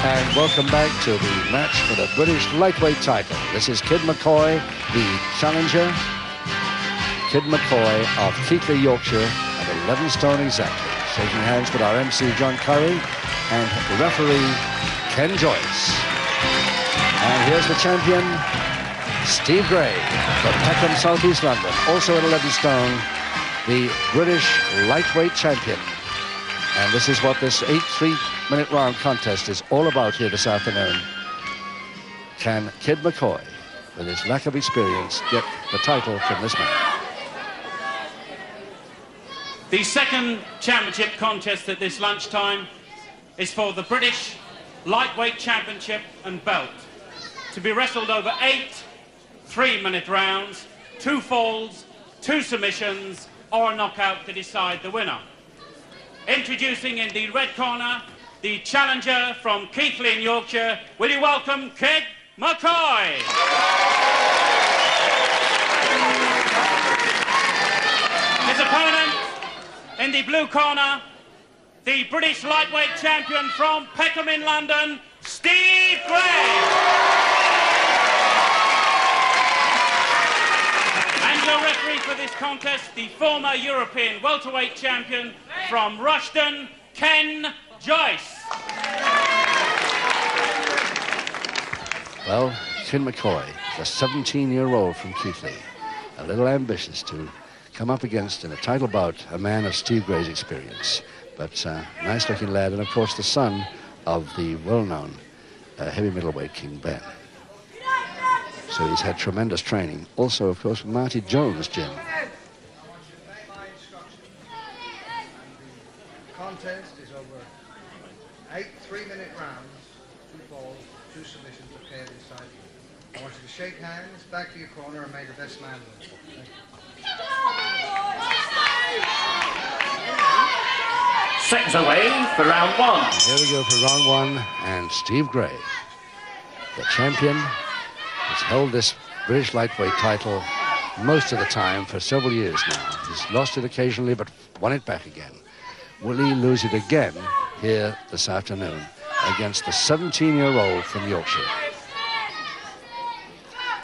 And welcome back to the match for the British lightweight title. This is Kid McCoy, the challenger. Kid McCoy of Keighley, Yorkshire, at 11 stone exactly. Shaking hands with our MC, John Curry, and the referee, Ken Joyce. And here's the champion, Steve Gray, from Peckham, South East London, also at 11 stone, the British lightweight champion. And this is what this 3-minute round contest is all about here this afternoon. Can Kid McCoy, with his lack of experience, get the title from this man? The second championship contest at this lunchtime is for the British lightweight championship and belt, to be wrestled over 8 3-minute rounds, 2 falls, 2 submissions, or a knockout to decide the winner. Introducing in the red corner, the challenger from Keighley in Yorkshire. Will you welcome Kid McCoy? His opponent in the blue corner, the British lightweight champion from Peckham in London, Steve Gray. And your referee for this contest, the former European welterweight champion from Rushden, Ken Joyce. Well, Kid McCoy, the 17-year-old from Keighley, a little ambitious to come up against in a title bout a man of Steve Gray's experience. But nice-looking lad, and of course the son of the well-known heavy middleweight King Ben. So he's had tremendous training. Also, of course, Marty Jones' gym. The contest is over 8 3-minute rounds, 2 falls, 2 submissions, a pair this side. I want you to shake hands, back to your corner, and may the best man win. Thank you. Seconds away for round 1. Here we go for round 1, and Steve Gray, the champion, has held this British lightweight title most of the time for several years now. He's lost it occasionally, but won it back again. Will he lose it again here this afternoon against the 17-year-old from Yorkshire?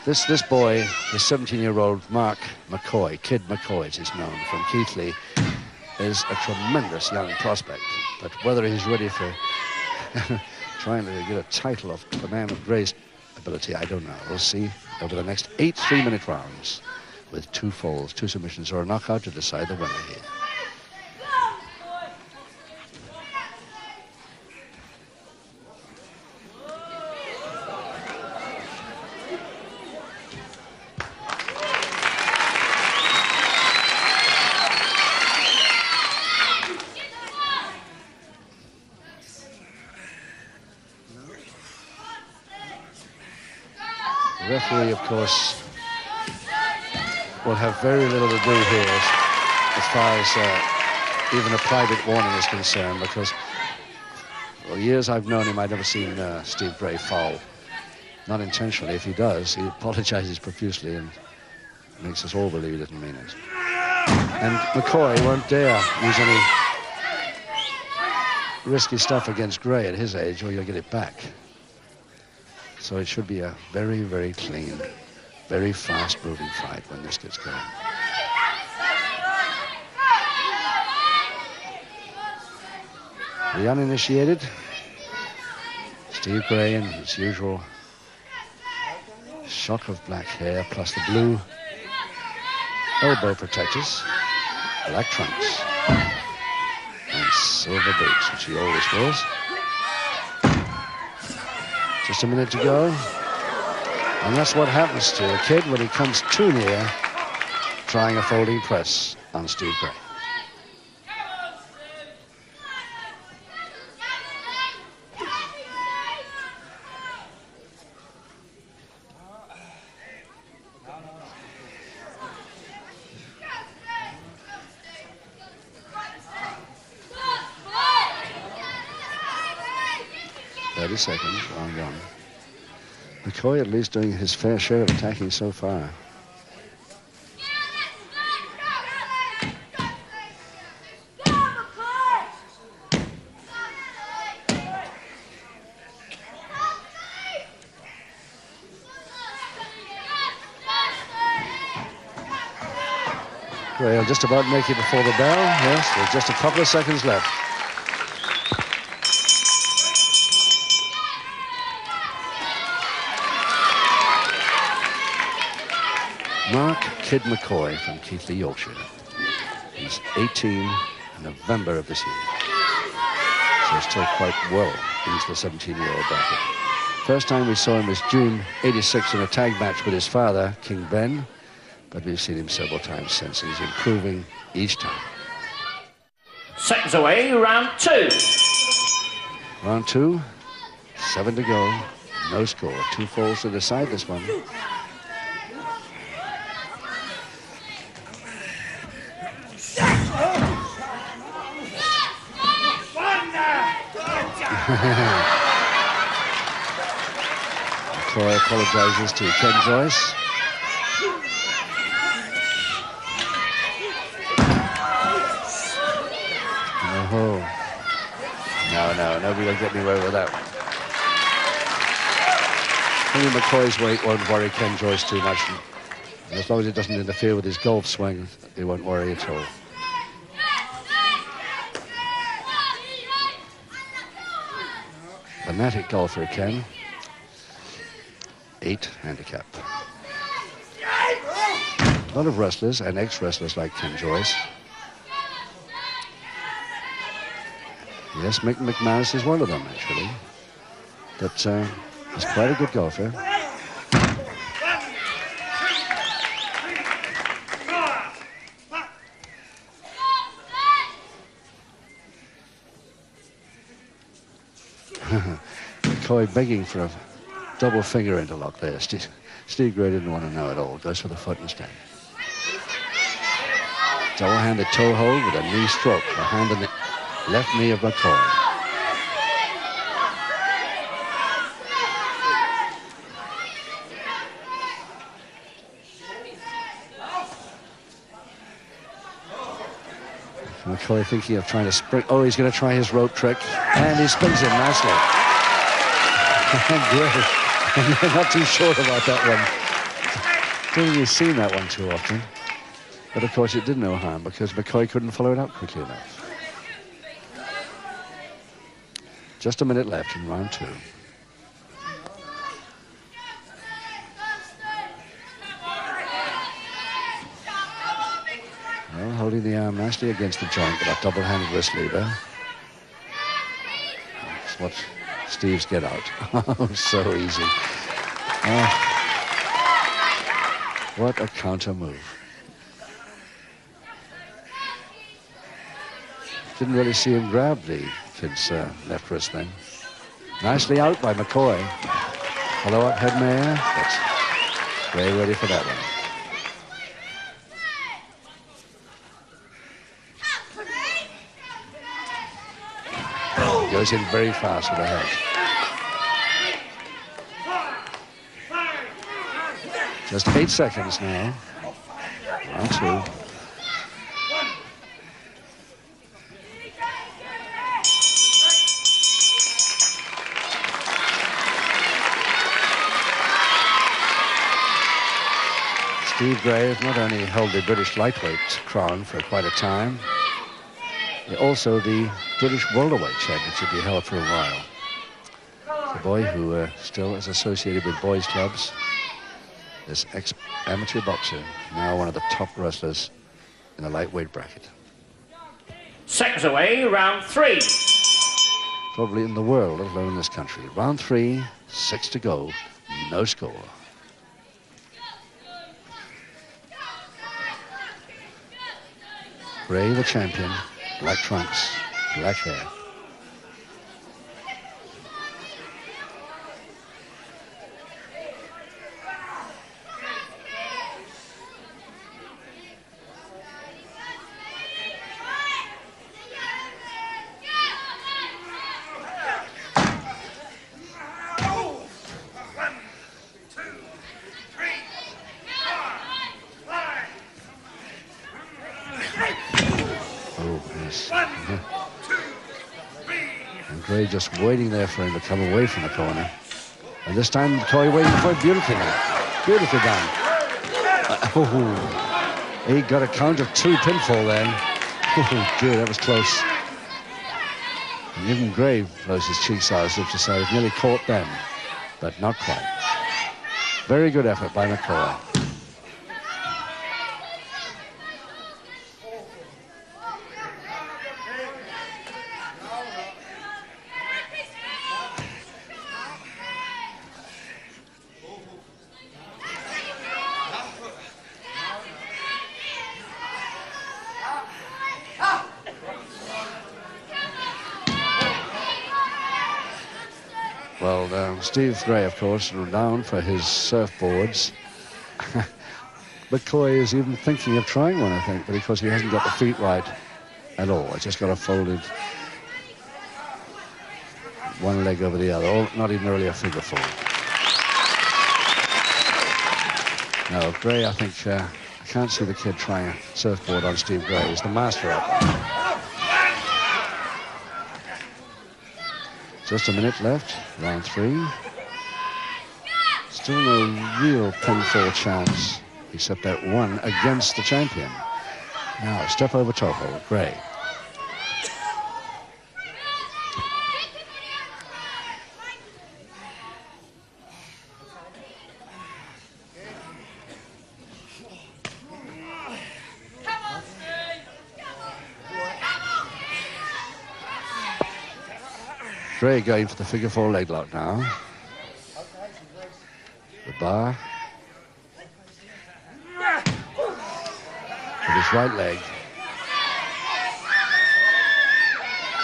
This boy, the 17-year-old Mark McCoy, Kid McCoy as he's known, from Keighley, is a tremendous young prospect. But whether he's ready for trying to get a title of the man of Gray's ability, I don't know. We'll see over the next 8 3-minute rounds with 2 falls, 2 submissions, or a knockout to decide the winner here. The referee, of course, will have very little to do here as far as even a private warning is concerned, because for the years I've known him, I've never seen Steve Gray foul. Not intentionally. If he does, he apologizes profusely and makes us all believe he didn't mean it. And McCoy won't dare use any risky stuff against Gray at his age, or you'll get it back. So it should be a very, very clean, very fast-moving fight when this gets going. The uninitiated, Steve Gray in his usual shock of black hair, plus the blue elbow protectors, black trunks, and silver boots, which he always wears. Just a minute to go. And that's what happens to a kid when he comes too near trying a folding press on Steve Gray. Seconds, round 1. McCoy at least doing his fair share of attacking so far. Well, just about make it before the bell. Yes, there's just a couple of seconds left. Mark Kid McCoy from Keighley, Yorkshire. He's 18 in November of this year. So he's still quite well into the 17-year-old bracket. First time we saw him was June '86 in a tag match with his father, King Ben. But we've seen him several times since, and he's improving each time. Seconds away, round 2. Round 2, 7 to go, no score. 2 falls to decide this one. McCoy apologizes to Ken Joyce. Oh, no, nobody will get me away with that one. Only McCoy's weight won't worry Ken Joyce too much. And as long as it doesn't interfere with his golf swing, he won't worry at all. Fanatic golfer, Ken. 8 handicap. A lot of wrestlers and ex-wrestlers like Ken Joyce. Yes, Mick McManus is one of them, actually. But he's quite a good golfer. McCoy begging for a double finger interlock there. Steve Gray didn't want to know at all. Goes for the foot instead. Double-handed toe hold with a knee stroke behind the left knee of McCoy. McCoy thinking of trying to spring. Oh, he's going to try his rope trick. And he spins him nicely. Great. I'm not too sure about that one. Don't think you've seen that one too often. But of course it did no harm because McCoy couldn't follow it up quickly enough. Just a minute left in round 2. Well, holding the arm nicely against the joint with that double-handed wrist lever. That's what Steve's get out. Oh, so easy. What a counter move. Didn't really see him grab the kid's left wrist then. Nicely out by McCoy. Follow-up head mare. That's very ready for that one. Goes in very fast with the head. Just 8 seconds now. Round 2. Steve Gray has not only held the British lightweight crown for quite a time, also the British welterweight championship he held for a while. The boy who still is associated with boys' clubs, this ex-amateur boxer, now one of the top wrestlers in the lightweight bracket. Seconds away, round 3. Probably in the world, let alone in this country. Round 3, 6 to go, no score. Gray, the champion, black trunks, black hair. Gray just waiting there for him to come away from the corner. And this time, McCoy waiting for it beautifully now. Beautifully done. He got a count of 2 pinfall then. Oh, dear, that was close. And even Gray blows his cheeks out as if to say, nearly caught them, but not quite. Very good effort by McCoy. Well, Steve Gray, of course, renowned for his surfboards. McCoy is even thinking of trying one, I think, but because he hasn't got the feet right at all. It's just got a folded one leg over the other, or not even really a figure four. No, Gray, I think, I can't see the kid trying a surfboard on Steve Gray. He's the master of it. Just a minute left, round 3. Still no real pinfall chance, except that one against the champion. Now, step over Toho, Gray. Gray going for the figure 4 leg lock now. The bar. With his right leg.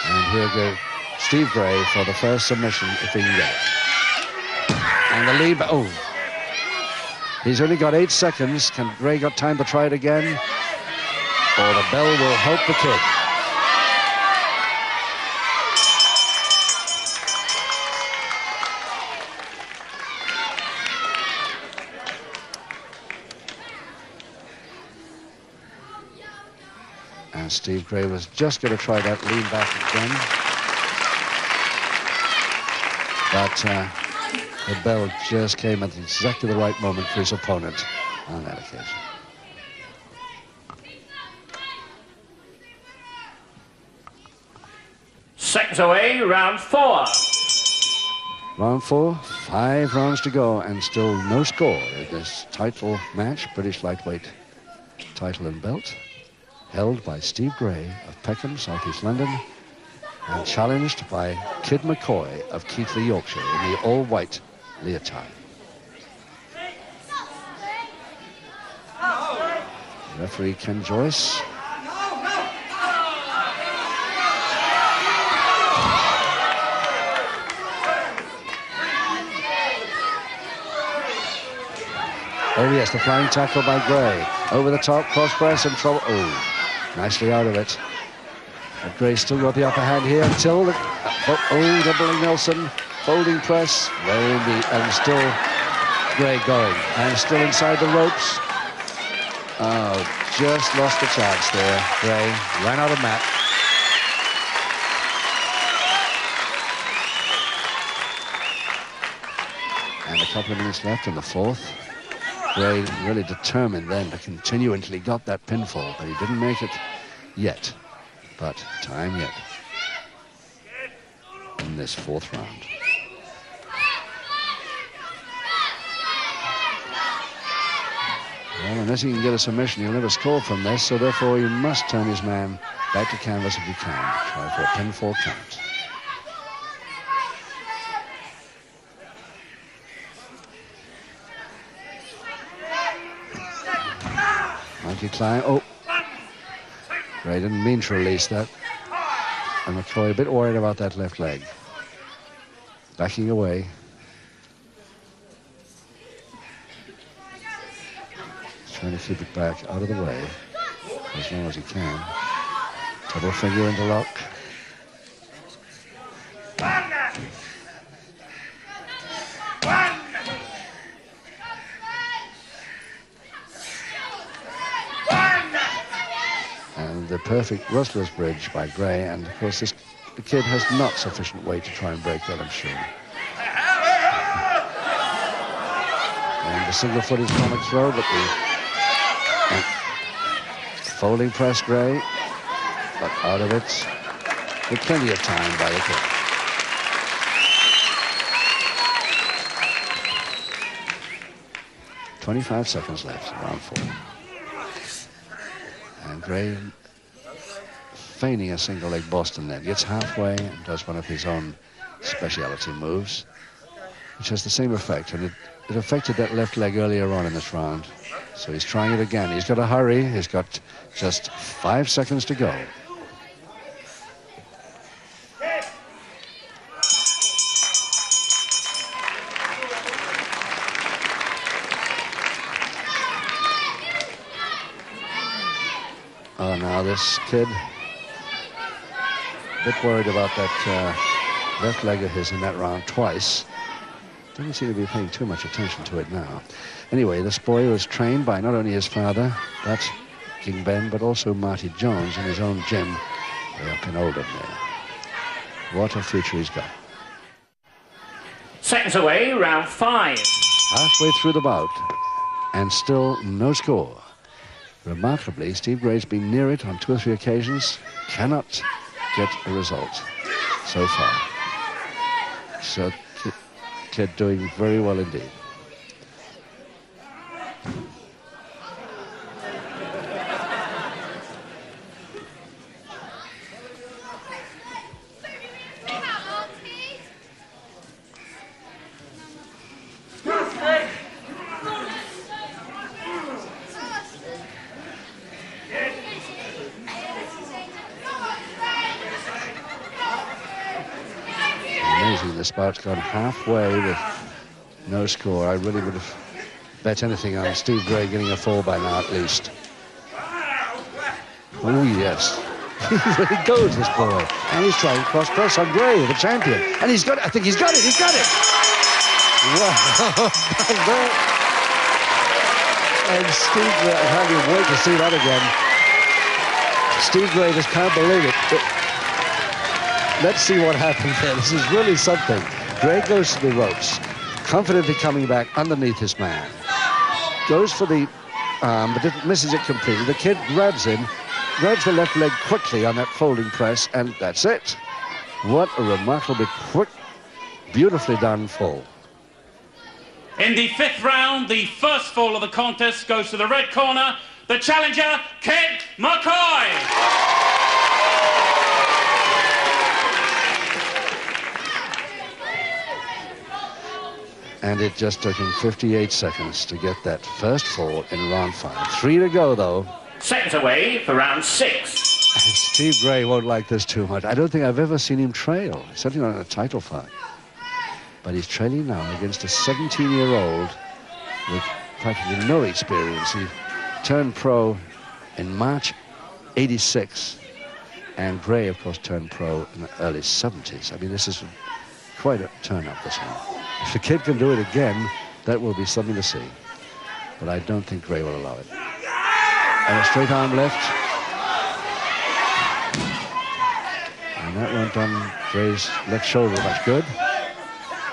And here goes Steve Gray for the first submission, if he can get it. And the lead, oh. He's only got 8 seconds. Can Gray got time to try it again? Or the bell will help the kid. And Steve Gray was just going to try that lean back again. But the bell just came at exactly the right moment for his opponent on that occasion. Seconds away, round 4. Round 4, 5 rounds to go, and still no score in this title match, British lightweight title and belt, held by Steve Gray of Peckham, South East London, and challenged by Kid McCoy of Keighley, Yorkshire, in the all-white leotard. Referee Ken Joyce. Oh yes, the flying tackle by Gray. Over the top, cross press and trouble. Oh, nicely out of it. But Gray still got the upper hand here until the doubling Nelson, folding press, very neat, and still Gray going, and still inside the ropes. Oh, just lost the chance there. Gray ran out of mat. And a couple of minutes left in the 4th. Gray really determined then to continue until he got that pinfall, but he didn't make it yet. But time yet in this 4th round. Well, unless he can get a submission, he'll never score from this, so therefore he must turn his man back to canvas if he can. Try for a pinfall count. Monkey climb. Oh, Gray didn't mean to release that. And McCoy a bit worried about that left leg. Backing away. Trying to keep it back out of the way as long as he can. Double finger into lock. And the perfect wrestler's bridge by Gray, and of course the kid has not sufficient weight to try and break that, I'm sure. And the single foot is comic throw, but folding press, Gray, but out of it with plenty of time by the kid. .25 seconds left, round 4. And Gray feigning a single leg Boston then gets halfway and does one of his own speciality moves, which has the same effect, and it affected that left leg earlier on in this round. So he's trying it again. He's got to hurry. He's got just 5 seconds to go. Oh, now this kid, a bit worried about that left leg of his in that round twice. Doesn't seem to be paying too much attention to it now. Anyway, this boy was trained by not only his father, that's King Ben, but also Marty Jones in his own gym way up in Oldham there. What a future he's got. Seconds away, round 5. Halfway through the bout, and still no score. Remarkably, Steve Gray's been near it on 2 or 3 occasions, cannot get a result so far. So, kid doing very well indeed. This bout's gone halfway with no score. I really would have bet anything on Steve Gray getting a fall by now at least. Oh yes, he really goes, this boy, and he's trying cross press on Gray, the champion, and he's got it. I think he's got it. He's got it. Wow! And Steve Gray, I can't even wait to see that again. Steve Gray just can't believe it. Let's see what happens there. This is really something. Gray goes to the ropes, confidently coming back underneath his man. Goes for the arm, but misses it completely. The kid grabs him, grabs the left leg quickly on that folding press, and that's it. What a remarkably quick, beautifully done fall. In the 5th round, the first fall of the contest goes to the red corner, the challenger, Kid McCoy. And it just took him 58 seconds to get that first fall in round 5. 3 to go, though. Seconds away for round 6. Steve Gray won't like this too much. I don't think I've ever seen him trail, certainly not in a title fight. But he's trailing now against a 17-year-old with practically no experience. He turned pro in March '86, and Gray, of course, turned pro in the early '70s. I mean, this is quite a turn-up, this one. If the kid can do it again, that will be something to see. But I don't think Gray will allow it. And a straight arm left. And that won't done Gray's left shoulder much good.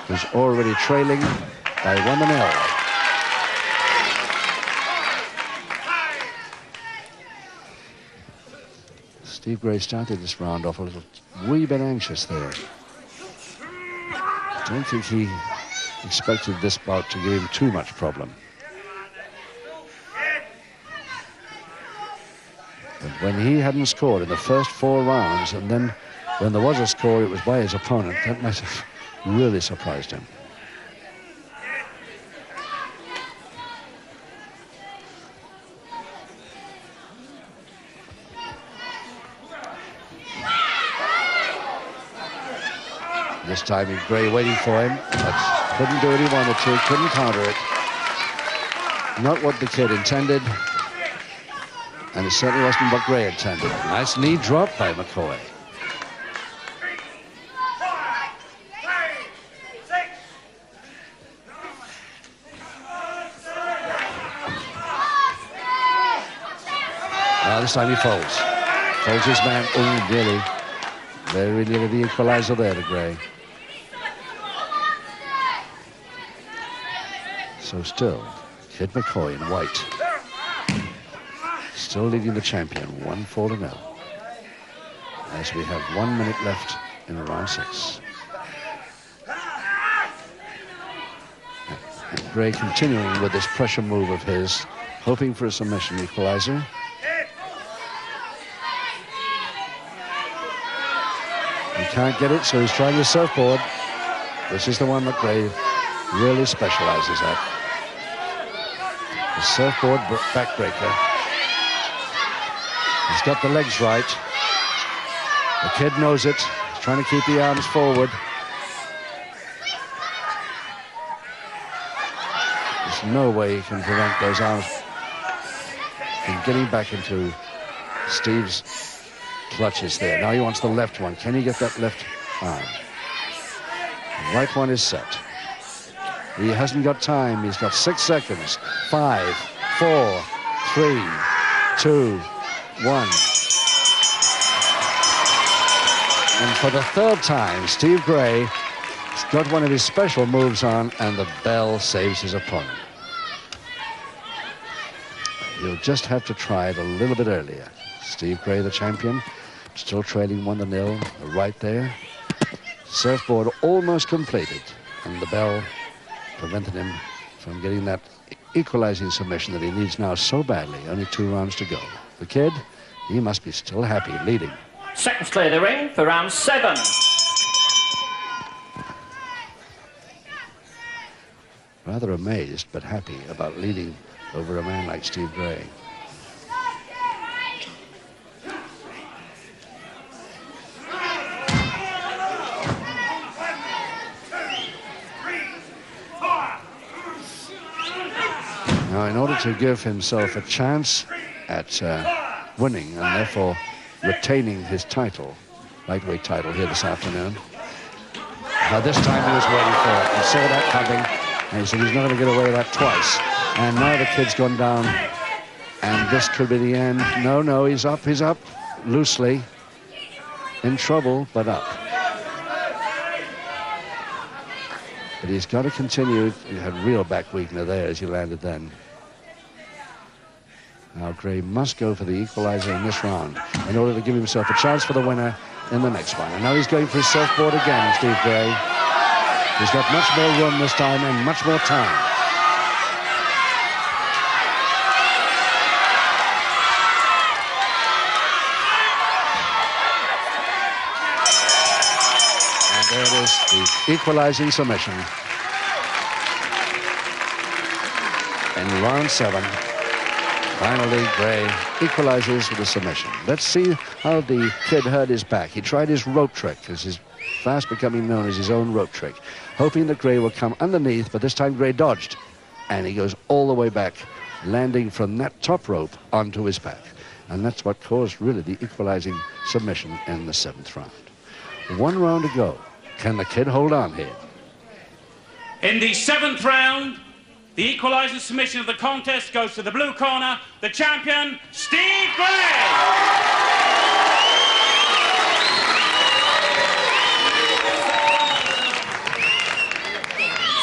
He's already trailing by 1-0. Steve Gray started this round off a little wee bit anxious there. I don't think he expected this bout to give him too much problem. But when he hadn't scored in the first 4 rounds, and then when there was a score, it was by his opponent, that might have really surprised him. This time, Gray waiting for him, but couldn't do what he wanted to, couldn't counter it. Not what the kid intended, and it certainly wasn't what Gray intended. Nice knee drop by McCoy. This time he folds. Folds his man. Oh, really. Very near the equalizer there to Gray. So still, Kid McCoy in white. still leading the champion 1-4-0. As we have 1 minute left in round 6. And Gray continuing with this pressure move of his, hoping for a submission equalizer. He can't get it, so he's trying the surfboard. This is the one that Gray really specializes at. The surfboard backbreaker. He's got the legs right. The kid knows it. He's trying to keep the arms forward. There's no way he can prevent those arms from getting back into Steve's clutches there. Now he wants the left one. Can he get that left arm? The right one is set. He hasn't got time. He's got 6 seconds. 5, 4, 3, 2, 1. And for the third time, Steve Gray has got one of his special moves on, and the bell saves his opponent. He'll just have to try it a little bit earlier. Steve Gray, the champion, still trailing 1-0, right there. Surfboard almost completed, and the bell prevented him from getting that equalizing submission that he needs now so badly. Only 2 rounds to go. The kid, he must be still happy leading. Seconds clear the ring for round 7. Rather amazed, but happy about leading over a man like Steve Gray. Now, in order to give himself a chance at winning and therefore retaining his title, lightweight title here this afternoon. Now this time he was waiting for it. He saw that coming, and he said he's not going to get away with that twice. And now the kid's gone down, and this could be the end. No, he's up, loosely. In trouble, but up. But he's got to continue. He had real back weakener there as he landed then. Now Gray must go for the equalizer in this round in order to give himself a chance for the winner in the next one. And now he's going for his surfboard again, Steve Gray. He's got much more room this time and much more time. And there it is, the equalizing submission in round 7. Finally, Gray equalizes with a submission. Let's see how the kid hurt his back. He tried his rope trick, as is fast becoming known as his own rope trick, hoping that Gray will come underneath, but this time Gray dodged. And he goes all the way back, landing from that top rope onto his back. And that's what caused really the equalizing submission in the 7th round. 1 round to go. Can the kid hold on here? In the 7th round, the equalizing submission of the contest goes to the blue corner, the champion, Steve Gray.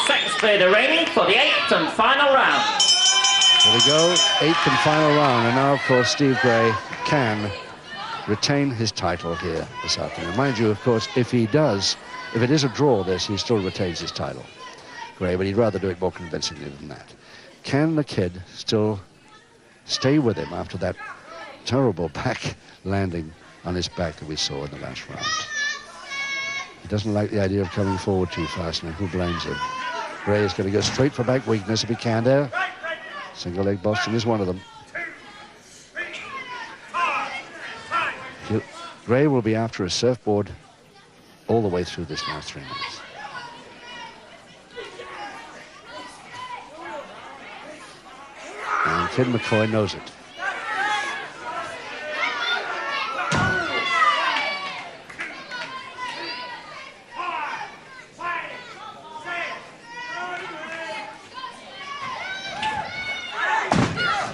Seconds clear the ring for the 8th and final round. Here we go, 8th and final round. And now, of course, Steve Gray can retain his title here this afternoon. Mind you, of course, if he does, if it is a draw this, he still retains his title. Gray, but he'd rather do it more convincingly than that. Can the kid still stay with him after that terrible back landing on his back that we saw in the last round? He doesn't like the idea of coming forward too fast, and who blames him? Gray is going to go straight for back weakness if he can there. Single leg Boston is one of them. Gray will be after a surfboard all the way through this last 3 minutes. And Kid McCoy knows it.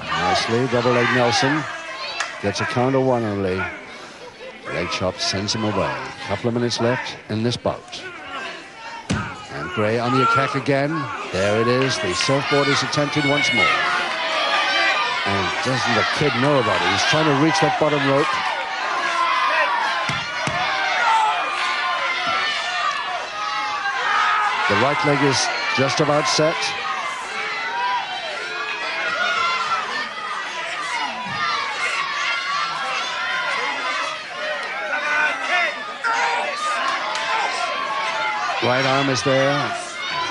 Nicely, double leg Nelson. Gets a counter 1 only. Leg chop sends him away. A couple of minutes left in this bout. And Gray on the attack again. There it is. The surfboard is attempted once more. And doesn't the kid know about it? He's trying to reach that bottom rope. The right leg is just about set. Right arm is there.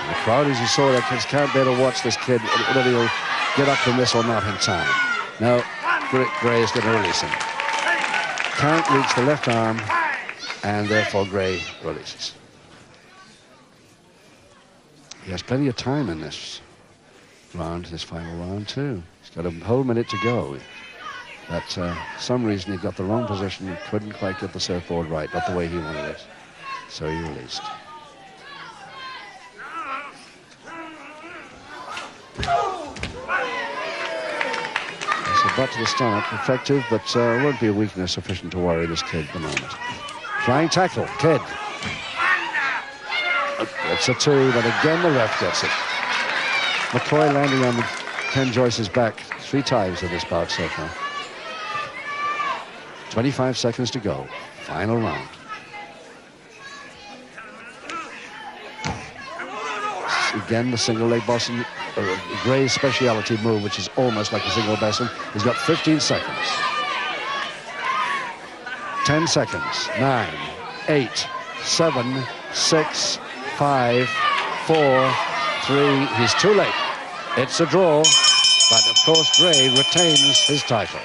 The crowd, as you saw, that kids can't bear to watch this kid, whether he'll get up from this or not in time. Now, Gray is going to release him. Can't reach the left arm, and therefore Gray releases. He has plenty of time in this round, this final round, too. He's got a whole minute to go. But for some reason, he got the wrong position. He couldn't quite get the surfboard right, not the way he wanted it. So he released. Butt to the stomach, effective, but won't be a weakness sufficient to worry this kid at the moment. Flying tackle, Kidd. It's a 2, but again the ref gets it. McCoy landing on Ken Joyce's back 3 times in this bout so far. 25 seconds to go. Final round. Again, the single leg Boston, Gray's speciality move, which is almost like a single Besson. He's got 15 seconds. 10 seconds. 9, 8, 7, 6, 5, 4, 3. He's too late. It's a draw, but of course Gray retains his title.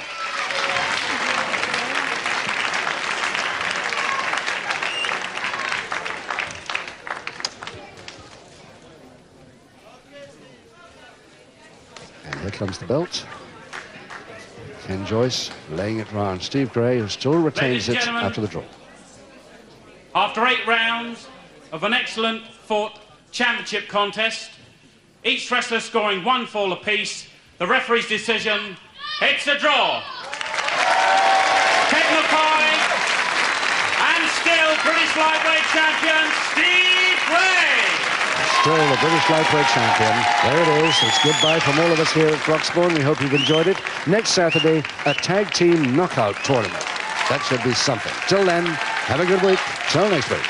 Here comes the belt. Ken Joyce laying it round Steve Gray, who still retains it after the draw. After 8 rounds of an excellent fought championship contest, each wrestler scoring 1 fall apiece, the referee's decision, it's a draw. Ted McCoy and still British lightweight champion Steve Gray. Still the British lightweight champion. There it is. It's goodbye from all of us here at Broxbourne. We hope you've enjoyed it. Next Saturday, a tag team knockout tournament. That should be something. Till then, have a good week. Till next week.